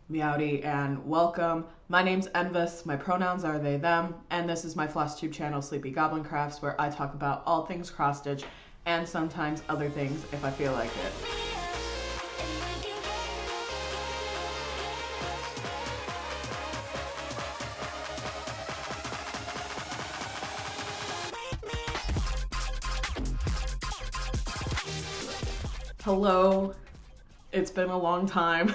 Meowdy and welcome. My name's en-viss, my pronouns are they, them, and this is my Flosstube channel, Sleepy Goblin Crafts, where I talk about all things cross-stitch and sometimes other things if I feel like it. Hello, it's been a long time.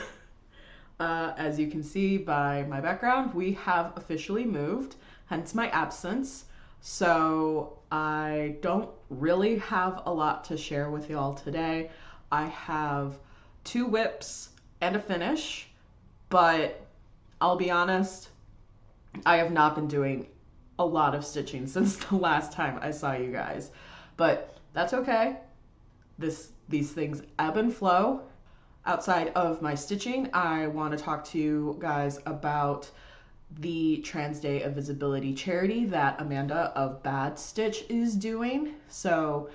As you can see by my background, we have officially moved, hence my absence. So I don't really have a lot to share with y'all today. I have 2 whips and a finish, but I'll be honest, I have not been doing a lot of stitching since the last time I saw you guys. But that's okay. These things ebb and flow. Outside of my stitching, I want to talk to you guys about the Trans Day of Visibility charity that Amanda of Bad Stitch is doing. So,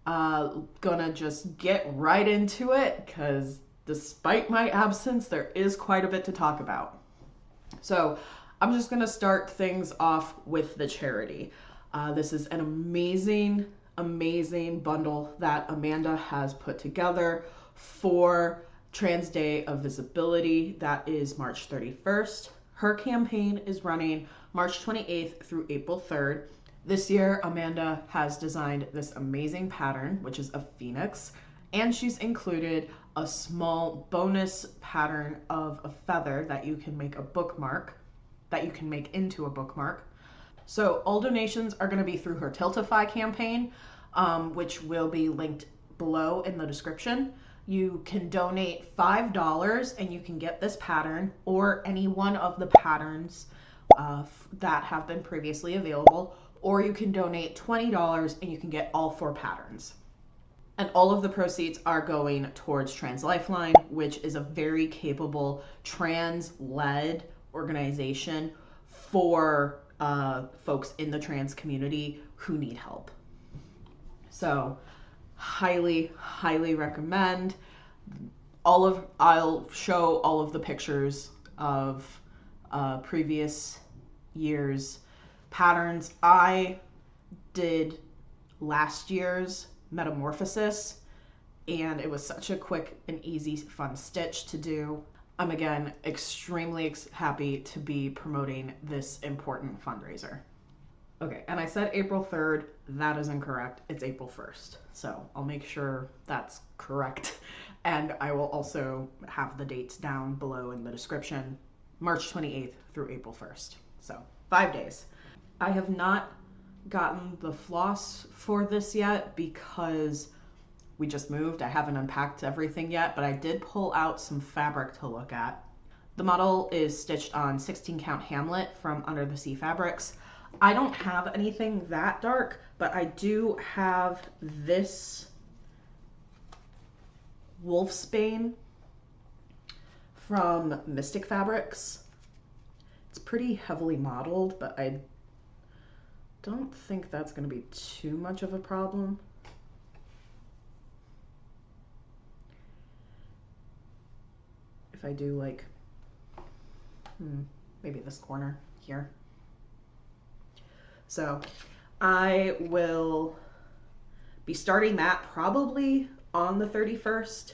gonna just get right into it because despite my absence, there is quite a bit to talk about. So, I'm just gonna start things off with the charity. This is an amazing bundle that Amanda has put together for Trans Day of Visibility. That is March 31st. Her campaign is running March 28th through April 3rd. This year, Amanda has designed this amazing pattern, which is a phoenix, and she's included a small bonus pattern of a feather that you can make a bookmark, that you can make into a bookmark. So all donations are going to be through her Tiltify campaign, which will be linked below in the description. You can donate $5 and you can get this pattern or any one of the patterns that have been previously available, or you can donate $20 and you can get all 4 patterns. And all of the proceeds are going towards Trans Lifeline, which is a very capable trans-led organization for folks in the trans community who need help. So highly recommend. I'll show all of the pictures of previous year's patterns. I did last year's Metamorphosis, and it was such a quick and easy, fun stitch to do. I'm again extremely happy to be promoting this important fundraiser. Okay, and I said April 3rd. That is incorrect. It's April 1st. So I'll make sure that's correct. And I will also have the dates down below in the description. March 28th through April 1st. So 5 days. I have not gotten the floss for this yet because we just moved. I haven't unpacked everything yet, but I did pull out some fabric to look at. The model is stitched on 16 count Hamlet from Under the Sea Fabrics. I don't have anything that dark, but I do have this Wolfsbane from Mystic Fabrics. It's pretty heavily modeled, but I don't think that's going to be too much of a problem. If I do like, maybe this corner here. So I will be starting that probably on the 31st,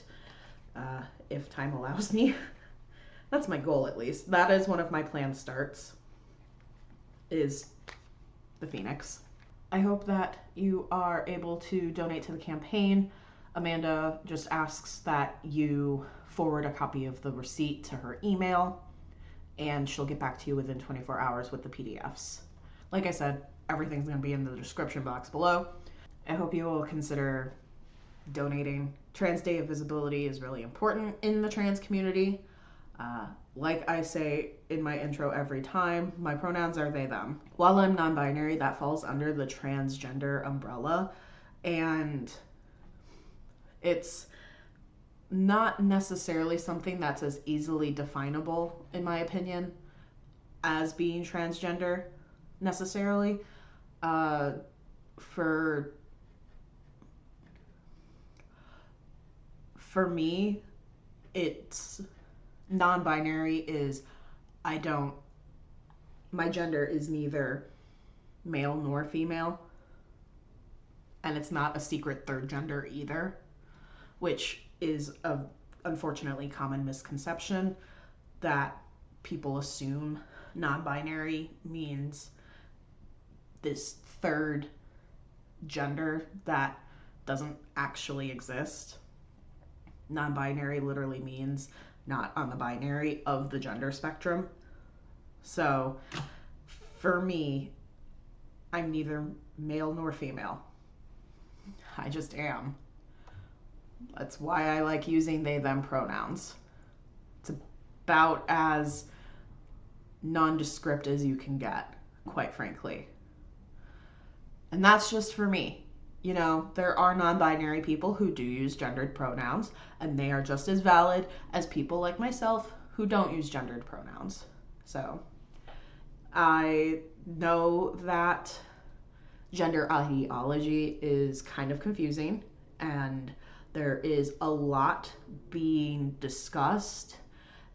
if time allows me. That's my goal, at least. That is one of my planned starts, is the Phoenix. I hope that you are able to donate to the campaign. Amanda just asks that you forward a copy of the receipt to her email, and she'll get back to you within 24 hours with the PDFs. Like I said, everything's going to be in the description box below. I hope you will consider donating. Trans Day of Visibility is really important in the trans community. Like I say in my intro every time, my pronouns are they, them. While I'm non-binary, that falls under the transgender umbrella, and it's not necessarily something that's as easily definable, in my opinion, as being transgender necessarily. For me, it's Non-binary is my gender is neither male nor female, and it's not a secret third gender either, which is a unfortunately common misconception that people assume non-binary means this third gender that doesn't actually exist. Non-binary literally means not on the binary of the gender spectrum. So for me, I'm neither male nor female. I just am. That's why I like using they, them pronouns. It's about as nondescript as you can get, quite frankly. And that's just for me. You know, there are non-binary people who do use gendered pronouns, and they are just as valid as people like myself who don't use gendered pronouns. So I know that gender ideology is kind of confusing, and there is a lot being discussed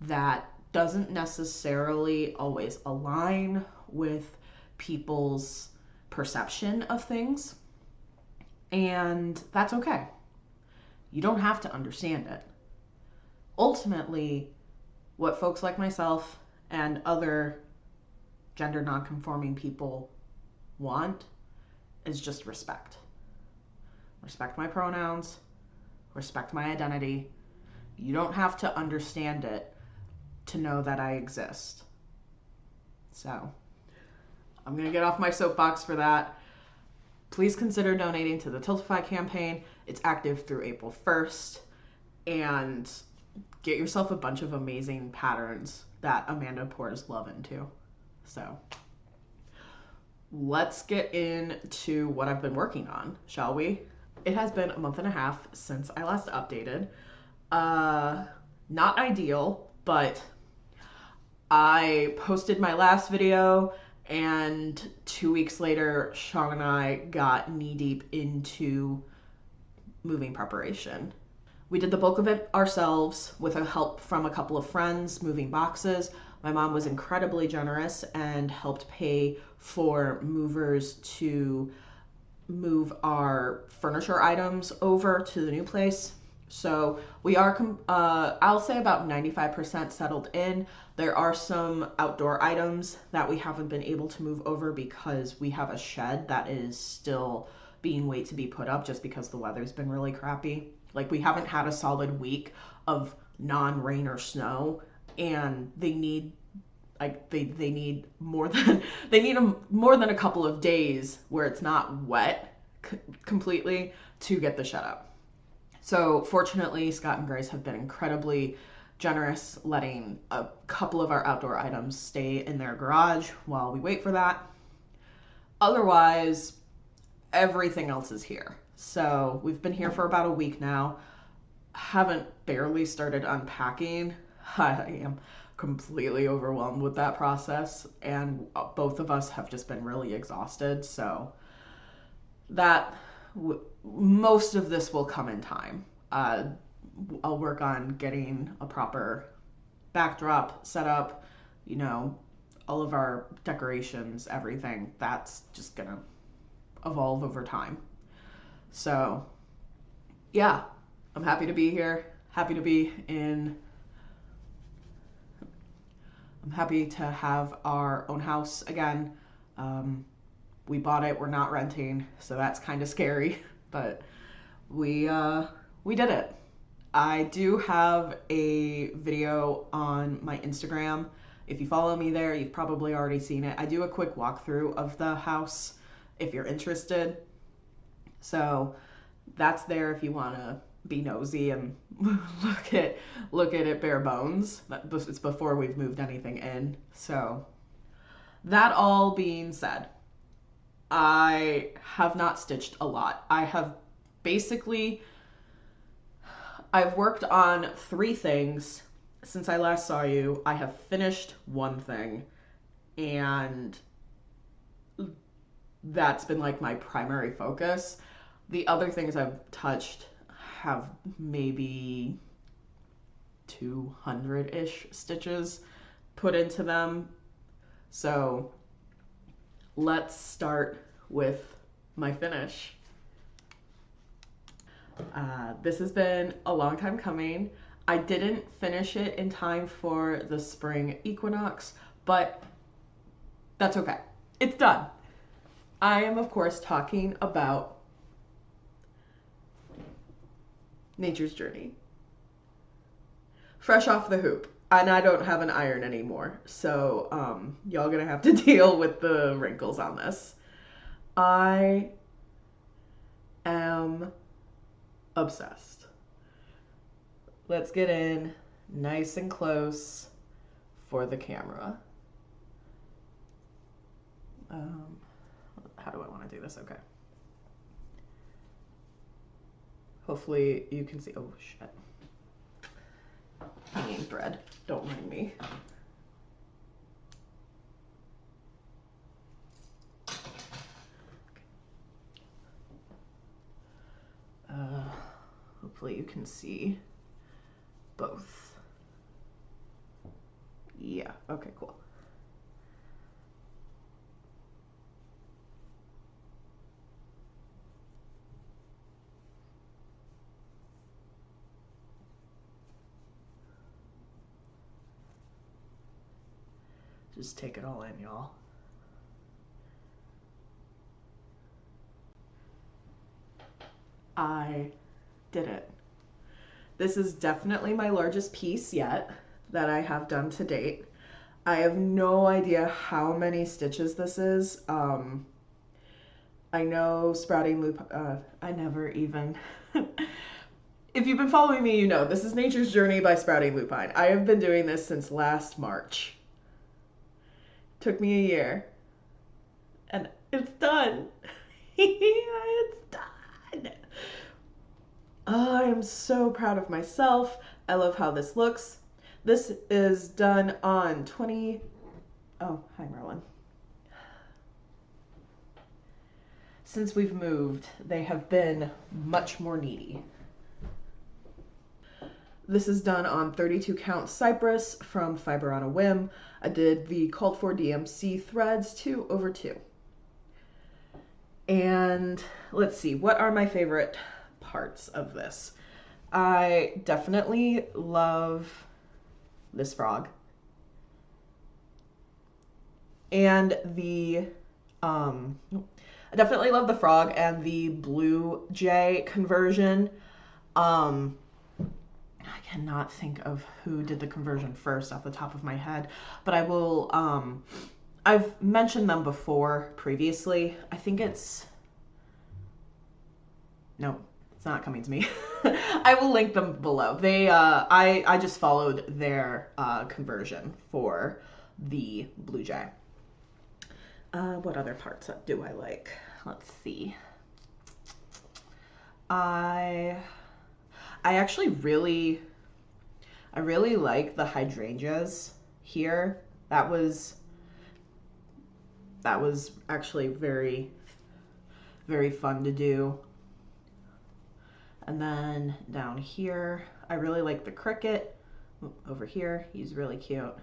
that doesn't necessarily always align with people's perception of things. And that's okay. You don't have to understand it. Ultimately, what folks like myself and other gender nonconforming people want is just respect. Respect my pronouns, respect my identity. You don't have to understand it to know that I exist. So, I'm gonna get off my soapbox for that. Please consider donating to the Tiltify campaign. It's active through April 1st. And get yourself a bunch of amazing patterns that Amanda pours love into. So let's get into what I've been working on, shall we? It has been a month and a half since I last updated. Not ideal, but I posted my last video, and 2 weeks later, Sean and I got knee deep into moving preparation. We did the bulk of it ourselves with a help from a couple of friends moving boxes. My mom was incredibly generous and helped pay for movers to move our furniture items over to the new place. So we are, I'll say about 95% settled in. There are some outdoor items that we haven't been able to move over because we have a shed that is still being wait to be put up just because the weather's been really crappy. Like, we haven't had a solid week of non-rain or snow, and they need they need more than more than a couple of days where it's not wet completely to get the shed up. So fortunately, Scott and Grace have been incredibly generous, letting a couple of our outdoor items stay in their garage while we wait for that. Otherwise, everything else is here. So we've been here for about a week now. Haven't barely started unpacking. I am completely overwhelmed with that process, and both of us have just been really exhausted. So that most of this will come in time. I'll work on getting a proper backdrop set up, you know, all of our decorations, everything. That's just gonna evolve over time. So yeah, I'm happy to be here. I'm happy to have our own house again. We bought it, we're not renting, so that's kind of scary, but we did it. I do have a video on my Instagram. If you follow me there, you've probably already seen it. I do a quick walkthrough of the house if you're interested. So that's there if you want to be nosy and look at it bare bones. It's before we've moved anything in. So that all being said, I have not stitched a lot. I've worked on 3 things since I last saw you. I have finished one thing, and that's been like my primary focus. The other things I've touched have maybe 200-ish stitches put into them. So let's start with my finish. This has been a long time coming. I didn't finish it in time for the spring equinox, but that's okay. It's done. I am, of course, talking about Nature's Journey. Fresh off the hoop. And I don't have an iron anymore, so y'all gonna have to deal with the wrinkles on this. I am obsessed. Let's get in nice and close for the camera. How do I want to do this? Okay. Hopefully you can see. Oh shit. Hanging thread. Don't mind me. Hopefully you can see both. Yeah, okay, cool. Just take it all in, y'all. I did it. This is definitely my largest piece yet that I have done to date. I have no idea how many stitches this is. I know Sprouting Loop, I never even, if you've been following me, you know, this is Nature's Journey by Sprouting Lupine. I have been doing this since last March. Took me a year. And it's done. It's done. Oh, I am so proud of myself. I love how this looks. This is done on 20... Oh, hi Merlin. Since we've moved, they have been much more needy. This is done on 32 count cypress from Fiber on a Whim. I did the called for DMC threads 2/2. And let's see, what are my favorite parts of this? I definitely love this frog. And the, I definitely love the frog and the blue jay conversion. I cannot think of who did the conversion first off the top of my head, but I will, I've mentioned them before previously. I think it's, no, it's not coming to me. I will link them below. They, I just followed their conversion for the blue jay. What other parts do I like? Let's see. I actually really like the hydrangeas here. That was actually very, very fun to do. And then down here, I really like the cricket. Over here, he's really cute.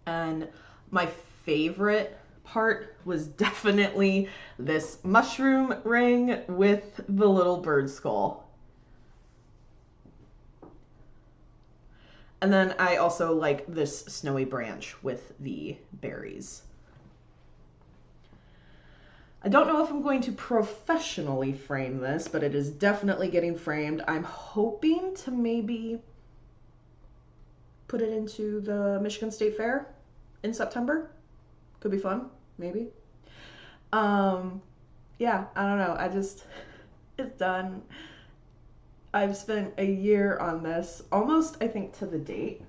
And my favorite part was definitely this mushroom ring with the little bird skull. And then I also like this snowy branch with the berries. I don't know if I'm going to professionally frame this, but it is definitely getting framed. I'm hoping to maybe put it into the Michigan State Fair in September. Could be fun, maybe. Yeah, I don't know. It's done. I've spent a year on this, almost, I think, to the date.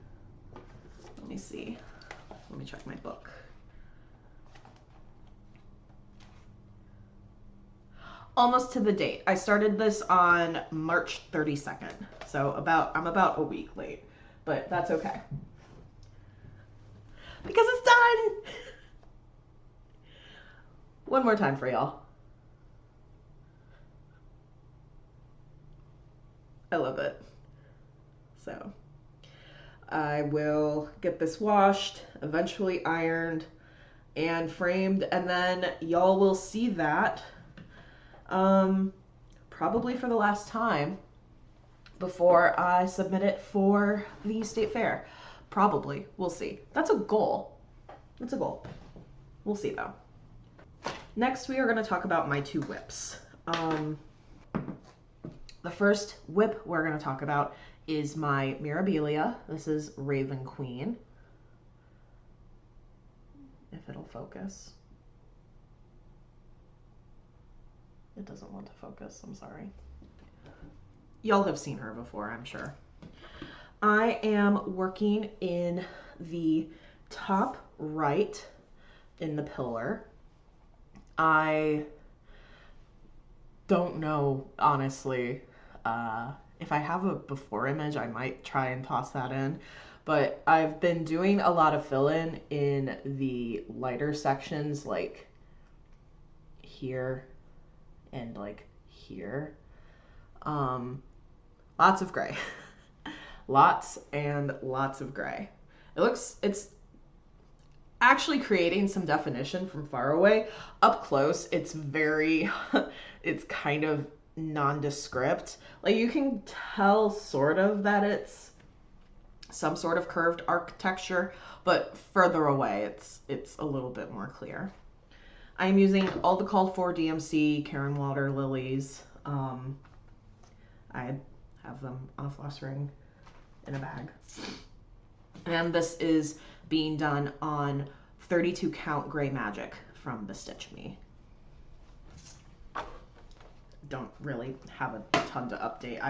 Let me see. Let me check my book. Almost to the date. I started this on March 32nd, so I'm about a week late, but that's okay. Because it's done! One more time for y'all. I love it. So I will get this washed, eventually ironed and framed, and then y'all will see that probably for the last time before I submit it for the state fair. Probably. We'll see. That's a goal. That's a goal. We'll see though. Next, we are going to talk about my two whips. The first whip we're going to talk about is my Mirabilia. This is Raven Queen. If it'll focus. It doesn't want to focus, I'm sorry. Y'all have seen her before, I'm sure. I am working in the top right in the pillar. I don't know, honestly. If I have a before image, I might try and toss that in. But I've been doing a lot of fill-in in the lighter sections, like here and like here. Lots of gray. Lots and lots of gray. It's actually creating some definition from far away. Up close, it's very, it's kind of nondescript. Like you can tell sort of that it's some sort of curved architecture, but further away, it's a little bit more clear. I'm using all the called for DMC Karen Water lilies. I have them on a floss ring in a bag. And this is being done on 32 count Gray Magic from BeStitchMe. Don't really have a ton to update.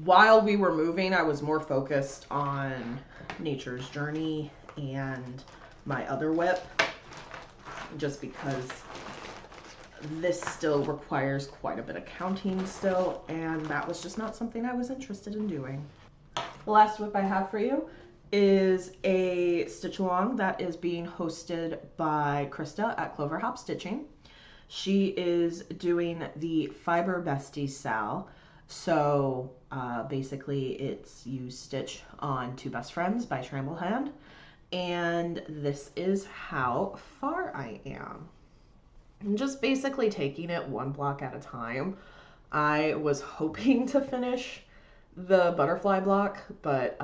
While we were moving, I was more focused on Nature's Journey and my other whip, just because this still requires quite a bit of counting still, and that was just not something I was interested in doing. The last whip I have for you is a stitch along that is being hosted by Krista at Clover Hop Stitching. She is doing the Fiber Bestie Sal. So basically it's you stitch on Two Best Friends by Tramblehand. And this is how far I am. I'm just basically taking it one block at a time. I was hoping to finish the butterfly block, but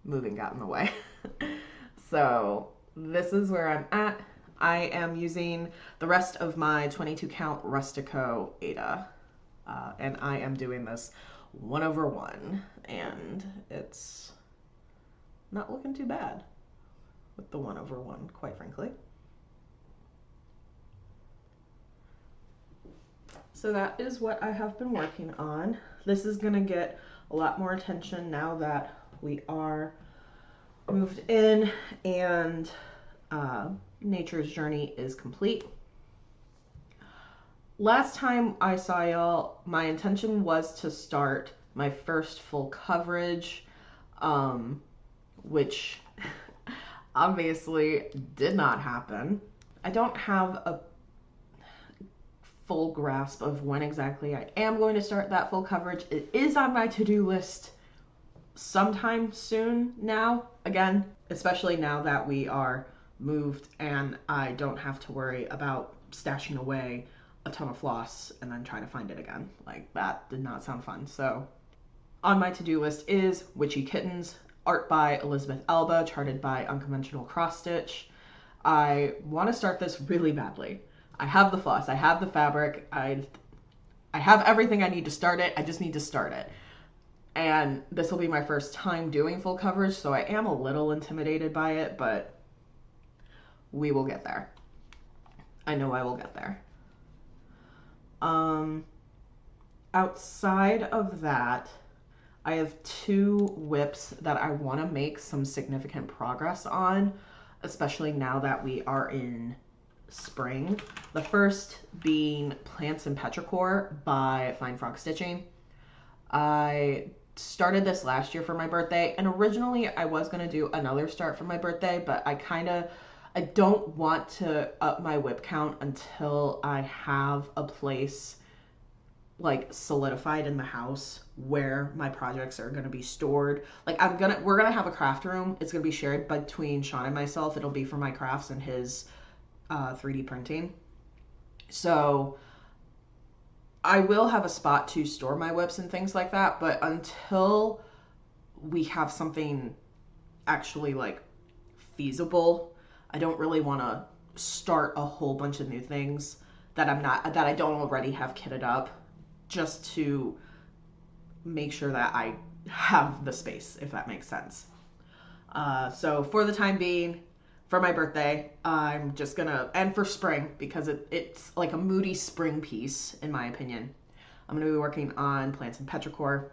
moving got in the way. So this is where I'm at. I am using the rest of my 22 count Rustico Ada, and I am doing this 1/1, and it's not looking too bad with the 1/1, quite frankly. So that is what I have been working on. This is gonna get a lot more attention now that we are moved in and Nature's Journey is complete. Last time I saw y'all, my intention was to start my first full coverage, which obviously did not happen. I don't have a full grasp of when exactly I am going to start that full coverage. It is on my to-do list sometime soon now, again, especially now that we are moved and I don't have to worry about stashing away a ton of floss and then trying to find it again. Like, that did not sound fun. So on my to-do list is Witchy Kittens, art by Elizabeth Elba, charted by Unconventional Cross Stitch. I want to start this really badly. I have the floss, I have the fabric, I have everything I need to start it. I just need to start it. And this will be my first time doing full coverage, so I am a little intimidated by it, but we will get there. I know I will get there. Outside of that, I have two whips that I want to make some significant progress on, especially now that we are in spring. The first being Plants in Petrichor by Fine Frog Stitching. I started this last year for my birthday, and originally I was going to do another start for my birthday, but I don't want to up my whip count until I have a place like solidified in the house where my projects are going to be stored. Like we're going to have a craft room. It's going to be shared between Sean and myself. It'll be for my crafts and his 3D printing. So I will have a spot to store my whips and things like that, but until we have something actually like feasible, I don't really want to start a whole bunch of new things that I don't already have kitted up, just to make sure that I have the space, if that makes sense. So for the time being, for my birthday, I'm just gonna, and for spring, because it's like a moody spring piece, in my opinion, I'm gonna be working on Plants and Petrichor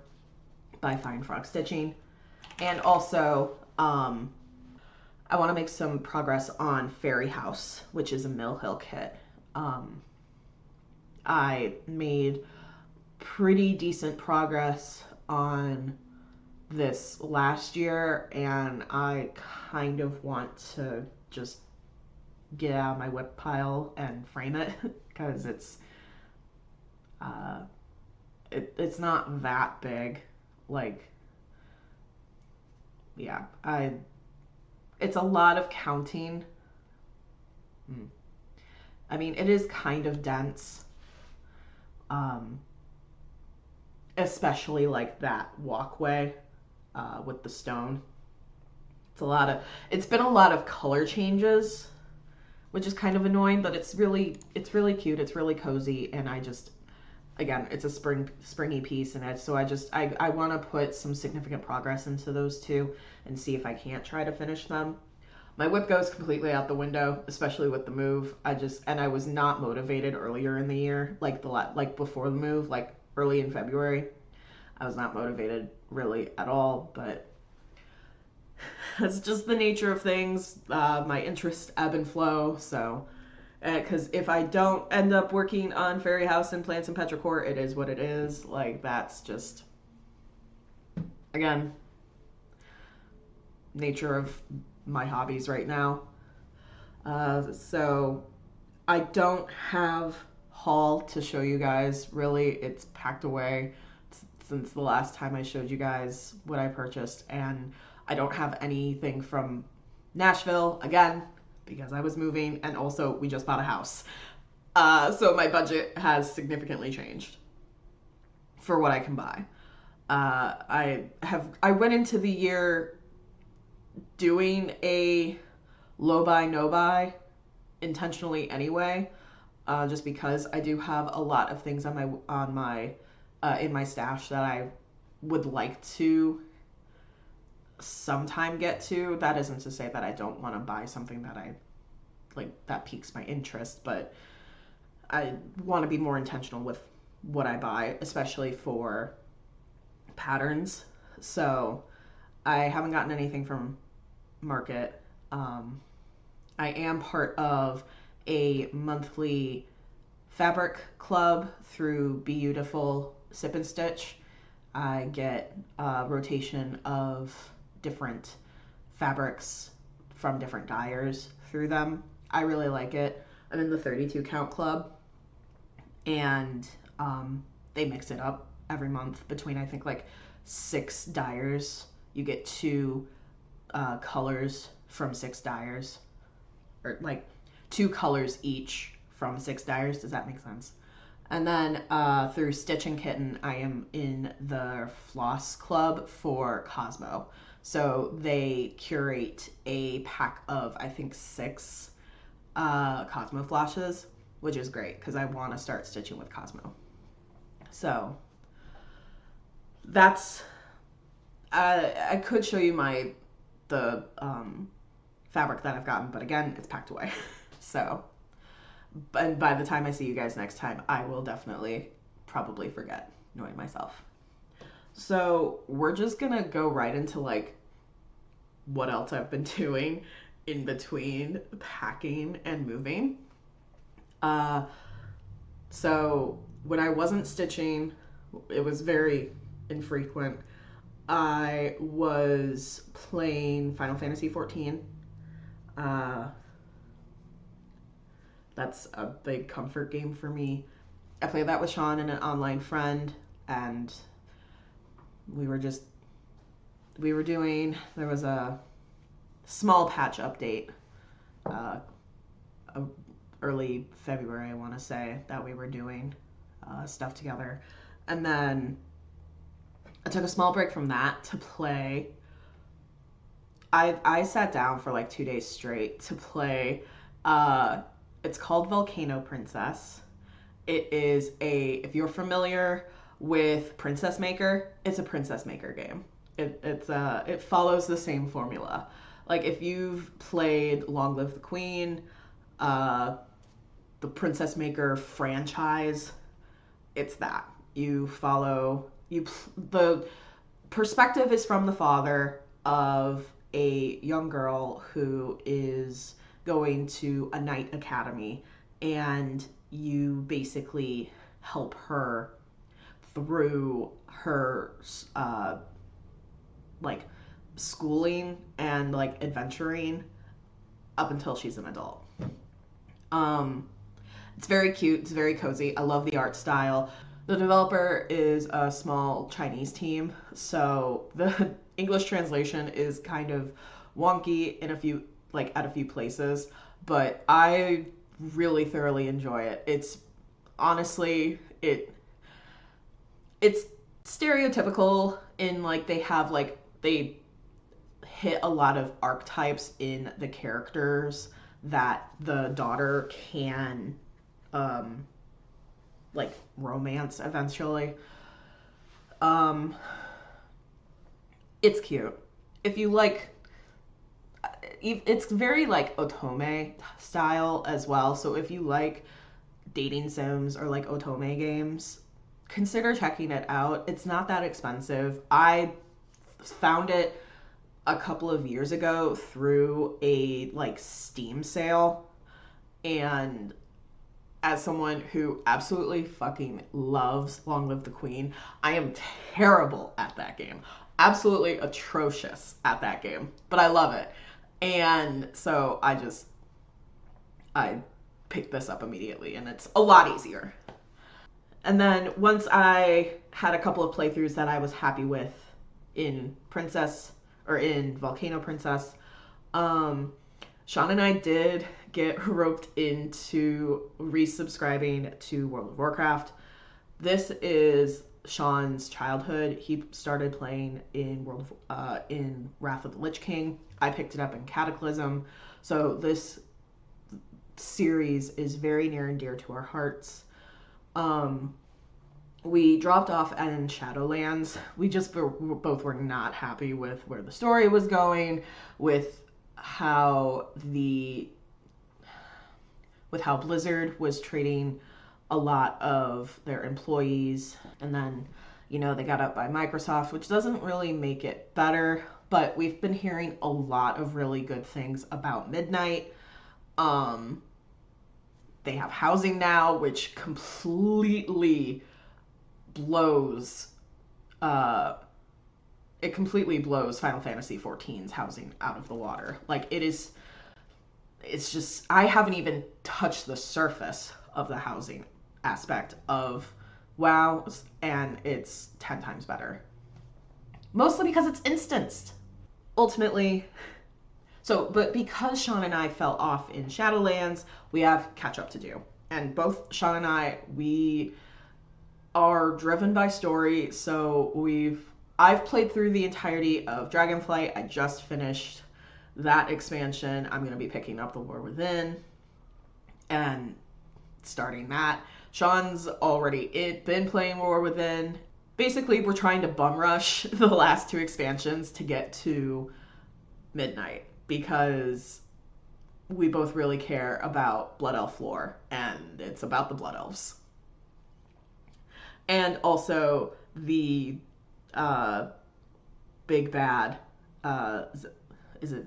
by Fine Frog Stitching. And also, I want to make some progress on Fairy House, which is a Mill Hill kit. I made pretty decent progress on this last year, and I kind of want to just get out of my whip pile and frame it, because it's not that big. Like, yeah, it's a lot of counting. I mean, it is kind of dense, especially like that walkway with the stone. It's been a lot of color changes, which is kind of annoying, but it's really cute. It's really cozy, and again, it's a springy piece, and I want to put some significant progress into those two and see if I can't try to finish them. My whip goes completely out the window, especially with the move. I was not motivated earlier in the year, like before the move, like early in February. I was not motivated really at all, but that's just the nature of things. My interests ebb and flow, so because if I don't end up working on Fairy House and Plants and Petrichor, it is what it is. Like, that's just, again, nature of my hobbies right now. So I don't have haul to show you guys, really. It's packed away since the last time I showed you guys what I purchased, and I don't have anything from Nashville, again, because I was moving, and also we just bought a house. So my budget has significantly changed for what I can buy. I went into the year doing a low buy, no buy intentionally anyway, just because I do have a lot of things in my stash that I would like to sometime get to. That isn't to say that I don't want to buy something that piques my interest, but I want to be more intentional with what I buy, especially for patterns. So I haven't gotten anything from Market. I am part of a monthly fabric club through Beeyoutiful Sip and Stitch. I get a rotation of different fabrics from different dyers through them. I really like it. I'm in the 32 count club, and they mix it up every month between, I think, like 6 dyers. You get 2 colors from 6 dyers, or like 2 colors each from 6 dyers. Does that make sense? And then through Stitchin Kitten, I am in the Floss Club for Cosmo. So they curate a pack of, I think, 6 Cosmo flashes, which is great because I want to start stitching with Cosmo. So that's, I could show you the fabric that I've gotten, but again, it's packed away. So, and by the time I see you guys next time, I will definitely probably forget, knowing myself. So we're just gonna go right into like what else I've been doing in between packing and moving. So when I wasn't stitching, it was very infrequent. I was playing Final Fantasy 14. That's a big comfort game for me. I played that with Sean and an online friend, and we were just there was a small patch update, uh, early February, I want to say, that we were doing stuff together, and then I took a small break from that to play. I sat down for like 2 days straight to play. Uh, it's called Volcano Princess. It is if you're familiar with Princess Maker, it's a Princess Maker game. It follows the same formula. Like if you've played Long Live the Queen, uh, the Princess Maker franchise, it's that. The perspective is from the father of a young girl who is going to a night academy, and you basically help her through her like schooling and like adventuring up until she's an adult. Um, it's very cute. It's very cozy. I love the art style. The developer is a small Chinese team, so the English translation is kind of wonky in a few at a few places, but I really thoroughly enjoy it. It's honestly it's stereotypical in like they hit a lot of archetypes in the characters that the daughter can um like romance eventually. Um it's cute. If you like, it's very like otome style as well. So if you like dating sims or like otome games, consider checking it out. It's not that expensive. I found it a couple of years ago through a like Steam sale, and as someone who absolutely fucking loves Long Live the Queen, I am terrible at that game. Absolutely atrocious at that game, but I love it. And so I picked this up immediately, and it's a lot easier. And then once I had a couple of playthroughs that I was happy with in Volcano Princess, um, Sean and I did get roped into resubscribing to World of Warcraft. This is Sean's childhood. He started playing in Wrath of the Lich King. I picked it up in Cataclysm. So this series is very near and dear to our hearts. We dropped off in Shadowlands. We both were not happy with where the story was going, with how Blizzard was treating a lot of their employees, and then they got up by Microsoft, which doesn't really make it better, but we've been hearing a lot of really good things about Midnight. They have housing now, which completely blows Final Fantasy XIV's housing out of the water. Like it's just, I haven't even touched the surface of the housing aspect of WoW, and it's 10 times better. Mostly because it's instanced. Ultimately, but because Sean and I fell off in Shadowlands, we have catch up to do. And both Sean and I, we are driven by story, so I've played through the entirety of Dragonflight. I just finished that expansion. I'm going to be picking up The War Within and starting that. Sean's already been playing War Within. Basically, we're trying to bum rush the last 2 expansions to get to Midnight, because we both really care about Blood Elf lore, and it's about the Blood Elves. And also the big bad, is it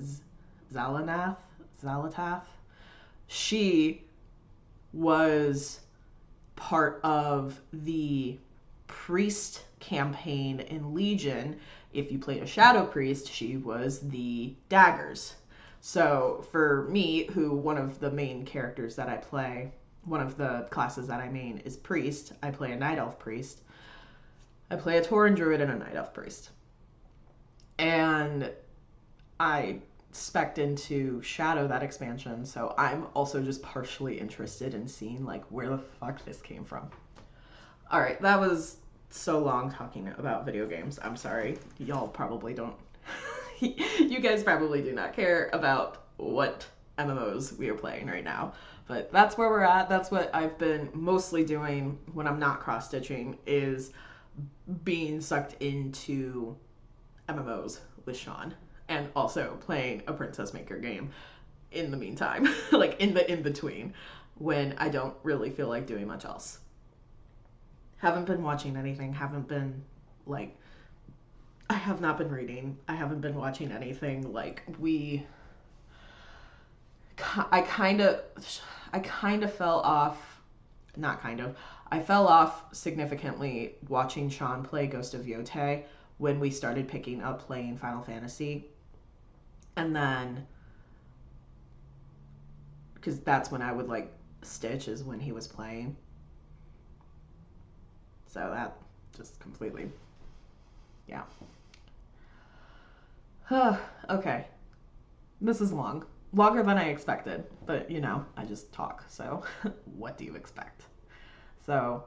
Zalatath? She was part of the priest campaign in Legion. If you played a shadow priest, she was the daggers. So for me, one of the main characters that I play one of the classes that I main is priest. I play a night elf priest. I play a Tauren druid and a night elf priest. And I spec'd into Shadow that expansion, so I'm also just partially interested in seeing like where the fuck this came from. All right, that was so long talking about video games. I'm sorry. Y'all probably don't. You guys probably do not care about what MMOs we are playing right now. But that's where we're at. That's what I've been mostly doing when I'm not cross-stitching, is being sucked into MMOs with Sean, and also playing a Princess Maker game in the meantime, like in the in-between, when I don't really feel like doing much else. Haven't been watching anything, haven't been, like, I have not been reading, I haven't been watching anything, like, I kind of fell off, not kind of, I fell off significantly watching Sean play Ghost of Yotei when we started picking up playing Final Fantasy. And then, because that's when I would, like, stitch, is when he was playing. So that just completely, yeah. Okay. This is long. Longer than I expected, but you know, I just talk, so what do you expect? So,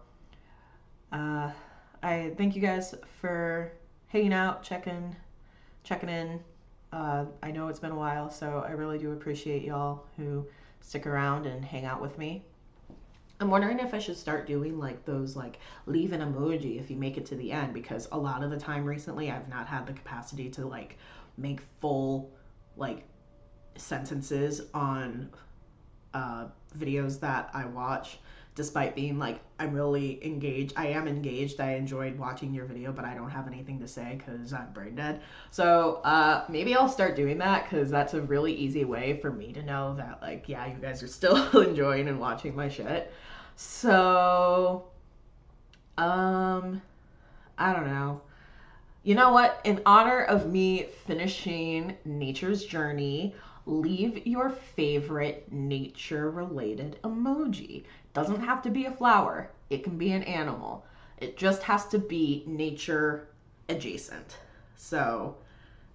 I thank you guys for hanging out, checking in. I know it's been a while, so I really do appreciate y'all who stick around and hang out with me. I'm wondering if I should start doing like those like leave an emoji if you make it to the end, because a lot of the time recently I've not had the capacity to like make full like sentences on videos that I watch, despite being like I'm really engaged. I am engaged. I enjoyed watching your video, but I don't have anything to say because I'm brain dead. So maybe I'll start doing that, because that's a really easy way for me to know that like, yeah, you guys are still enjoying and watching my shit. So I don't know. You know what? In honor of me finishing Nature's Journey, leave your favorite nature-related emoji. Doesn't have to be a flower. It can be an animal. It just has to be nature adjacent. So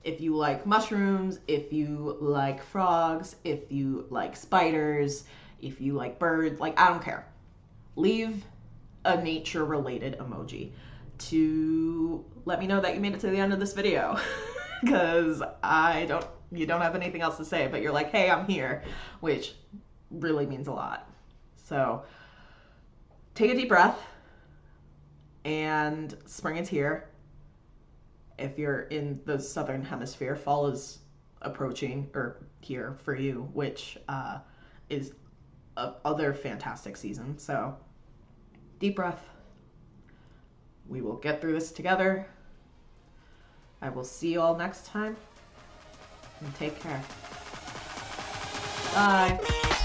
if you like mushrooms, if you like frogs, if you like spiders, if you like birds, like I don't care. Leave a nature-related emoji to let me know that you made it to the end of this video, because you don't have anything else to say, but you're like, hey, I'm here, which really means a lot. So take a deep breath, and spring is here. If you're in the southern hemisphere, fall is approaching, or here for you, which is a other fantastic season. So deep breath. We will get through this together. I will see you all next time. And take care. Bye.